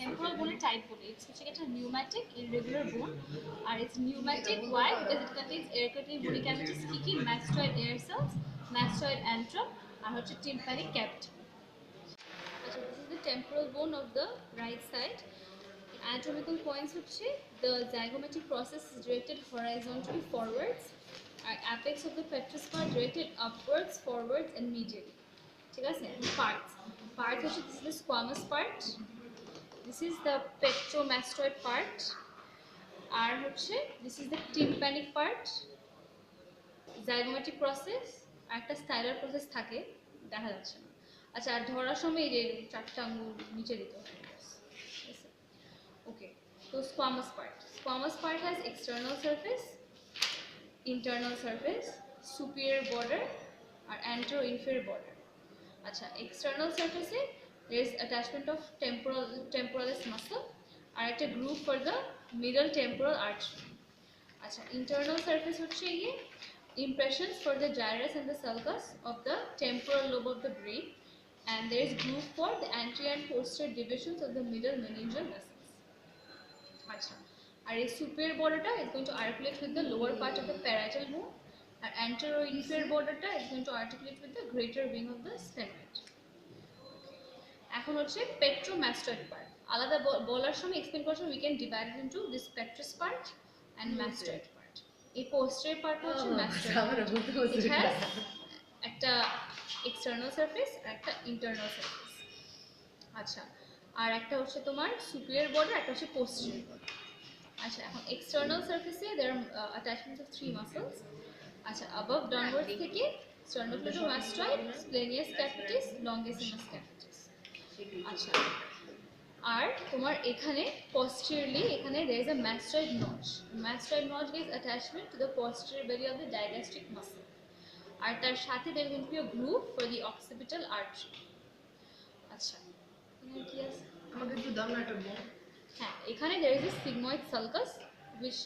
temporal bone type bone. It's a pneumatic irregular bone, and it's pneumatic. Why? Because it contains air curtain bony cavities, kiki, mastoid air cells, mastoid antrum, and tympanic cavity. So this is the temporal bone of the right side. Anatomical points the zygomatic process is directed horizontally forwards, and apex of the petrous part directed upwards, forwards, and medially. Parts. This is the squamous part. This is the petromastoid part. And this is the tympanic part. Zygomatic process. একটা stylar process থাকে দেখা যাচ্ছে না। আচ্ছা আর ধরার সময় এই চারটা আঙ্গুল নিচে দিতে হবে। Okay, so squamous part. Squamous part has external surface, internal surface, superior border, or antero-inferior border. Acha, external surface there is attachment of temporalis muscle, and a groove for the middle temporal artery. Acha, internal surface hocche ye impressions for the gyrus and the sulcus of the temporal lobe of the brain, and there is groove for the anterior and posterior divisions of the middle meningeal vessels. And a superior border is going to articulate with the lower part of the parietal bone, and antero-inferior border is going to articulate with the greater wing of the sphenoid. এখন হচ্ছে petromastoid part. আলাদা বলার সময় explain করার সময় we can divide it into this petrous part and mastoid part. এই posterior part হচ্ছে mastoid. It has একটা external surface আর একটা internal surface. আচ্ছা আর একটা হচ্ছে তোমার superior border, একটা হচ্ছে posterior border. আচ্ছা এখন external surface there are attachments of 3 muscles. আচ্ছা above downwards থেকে sternocleidomastoid, splenius capitis, longissimus capitis. আচ্ছা আর তোমার এখানে posteriorly এখানে there is a mastoid notch. Mastoid notch gives attachment to the posterior belly of the digastric muscle. আর তার সাথে there is going to be a groove for the occipital artery. আচ্ছা কি আছে আমাকে একটু দাও না এটা বল। হ্যাঁ এখানে there is a sigmoid sulcus which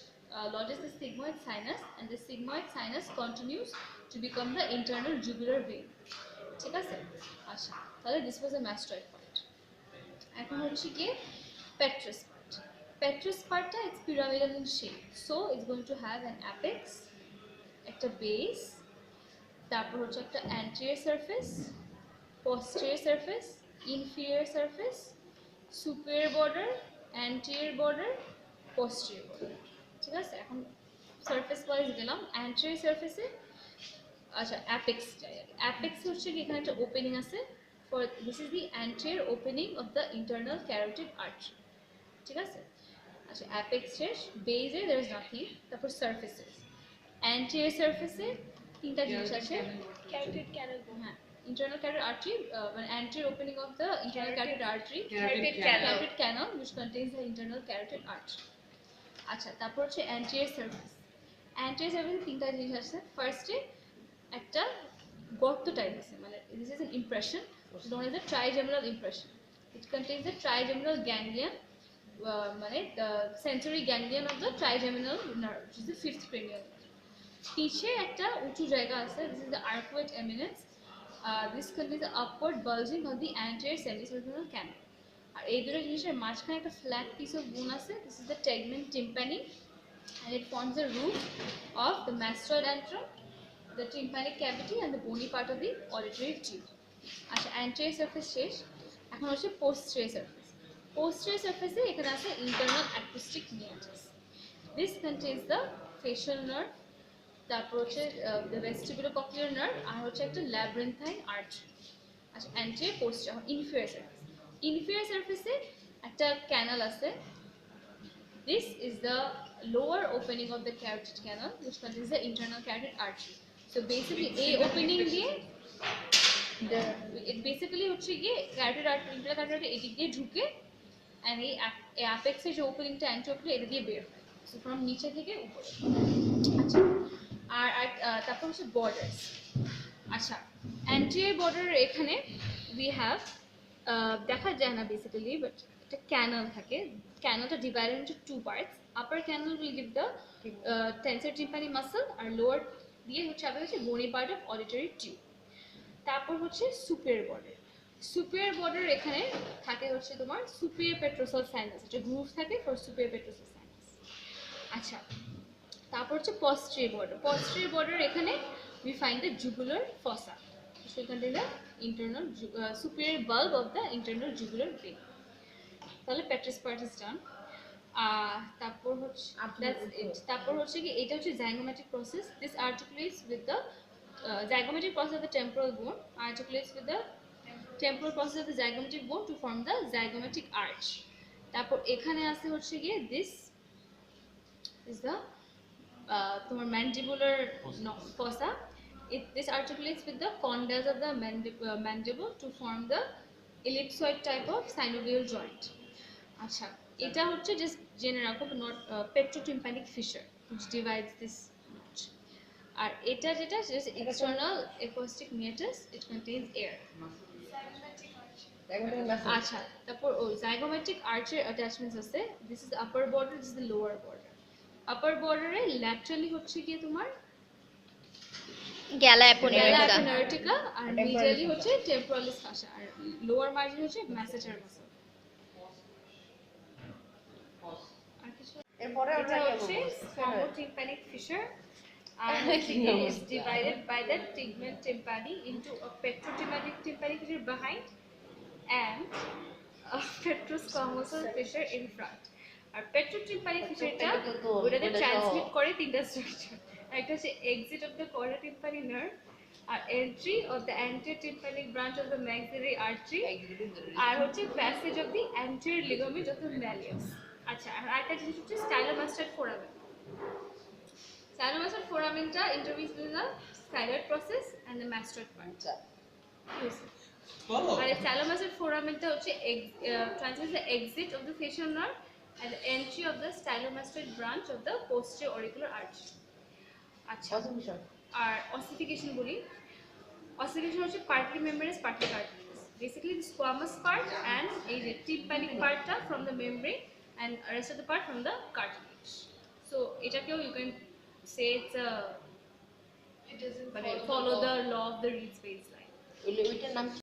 lodges the sigmoid sinus, and the sigmoid sinus continues to become the internal jugular vein. ঠিক আছে আচ্ছা তাহলে this was a mastoid part. এখন হচ্ছে কি petrous part. Petrous partটা is pyramidal in shape, so it's going to have an apex, একটা base, তারপর হচ্ছে একটা anterior surface, posterior surface, inferior surface, superior border, anterior border, posterior border. ঠিক আছে এখন সারফেস ওয়াইজ গেলাম anterior surface এ আচ্ছা apex apex হচ্ছে কি এখানে একটা ওপেনিং আছে for this is the anterior opening of the internal carotid artery. ঠিক আছে আচ্ছা অ্যাপেক্স শেষ বেজে there is nothing, তারপর সারফেসেস anterior surface এ তিনটা জিনিস আছে carotid canal, হ্যাঁ internal carotid artery, anterior opening of the internal carotid artery, carotid canal which contains the internal carotid artery. আচ্ছা তারপর হচ্ছে anterior surface. Anterior surface তিনটা জিনিস আছে। ফার্স্টে একটা গর্ত টাইপ আছে, মানে this is an impression known as the trigeminal impression. It contains the trigeminal ganglion, মানে the sensory ganglion of the trigeminal nerve, which is the fifth cranial nerve. পিছে একটা উঁচু জায়গা আছে, this is the arcuate eminence. This contains the upward bulging of the anterior semicircular canal. আর এই দুটো জিনিসের মাঝখানে একটা flat piece of bone আছে, this is the tegmen tympani, and it forms the roof of the mastoid antrum, the tympanic cavity, and the bony part of the auditory tube. আচ্ছা anterior surface শেষ, এখন হচ্ছে posterior surface. Posterior surface এ এখানে আছে internal acoustic meatus. This contains the facial nerve, তারপর হচ্ছে the vestibulocochlear nerve, আর হচ্ছে একটা labyrinthine artery. আচ্ছা anterior posterior inferior surface. Inferior surface এ একটা canal আছে. This is the lower opening of the carotid canal which contains the internal carotid artery. So basically a opening দিয়ে it basically হচ্ছে কি carotid artery internal carotid artery এদিক দিয়ে ঢুকে and এই apex এর যে ওপেনিংটা anterior এটা দিয়ে বের হয়, so from নিচে থেকে উপরে। আচ্ছা আর তারপর হচ্ছে borders। আচ্ছা anterior border এখানে we have দেখা যায় না basically, but একটা canal থাকে। Canalটা divided into two parts. Upper canal will give the tensor tympani muscle, R lower দিয়ে হচ্ছে আবার হচ্ছে bony part of auditory tube. তারপর হচ্ছে superior border. সুপিরিয়র বর্ডার এখানে থাকে হচ্ছে তোমার সুপিরিয়র পেট্রোসাল সাইনাস, একটা গ্রুভ থাকে ফর সুপিরিয়র পেট্রোসাল সাইনাস। আচ্ছা, তারপর হচ্ছে posterior border. Posterior border এখানে we find the jugular fossa, which will contain the internal superior bulb of the internal jugular vein. তাহলে petrous part is done. তারপর হচ্ছে that's it. তারপর হচ্ছে কি এটা হচ্ছে zygomatic process. This articulates with the zygomatic process of the temporal bone articulates with the temporal process of the zygomatic bone to form the zygomatic arch. তারপর এখানে আছে হচ্ছে গিয়ে this is the তোমার mandibular fossa. This articulates with the condyles of the mandible to form the ellipsoid type of synovial joint. আচ্ছা, এটা হচ্ছে just জেনে রাখো not petrotympanic fissure which divides this notch. আর এটা যেটা just external acoustic meatus, it contains air. আচ্ছা, তারপর zygomatic arch এর attachments আছে. This is the upper border, this is the lower border. আপার বর্ডারে ল্যাটারালি হচ্ছে কি তোমার গ্যালা অ্যাপোনেউরিকা আর মিডিয়ালি হচ্ছে টেম্পোরালিস ফাসা, আর লোয়ার মার্জিন হচ্ছে ম্যাসেটার মাসল। আর কিছু এরপরে আমরা হচ্ছে sphenotympanic fissure and is divided by the tegment tympani into a petrotympanic fissure behind and a petrosquamosal fissure in front. আর পেট্রোটিম্পানিক ফিচারটা ওটাতে ট্রান্সমিট করে তিনটা স্ট্রাকচার, একটা হচ্ছে exit of the chorda tympani nerve, আর entry of the anterior tympanic branch of the maxillary artery, আর হচ্ছে passage of the anterior ligament of the malleus. আচ্ছা, আর আরেকটা জিনিস হচ্ছে স্টাইলোমাস্টাইড ফোরামেন। স্টাইলোমাস্টাইড ফোরামেনটা interviews between the styloid process and the mastoid part. আর স্টাইলোমাস্টাইড ফোরামেনটা হচ্ছে transmits the exit of the facial nerve and the entry of the stylomastoid branch of the posterior auricular arch. আচ্ছা, আর ossification বলি, ossification হচ্ছে partly membranous partly cartilaginous, basically the squamous part and এই যে tympanic partটা from the membrane and rest of the part from the cartilage. So এটাকেও you can say it's a it doesn't follow the law of the Reed's baseline.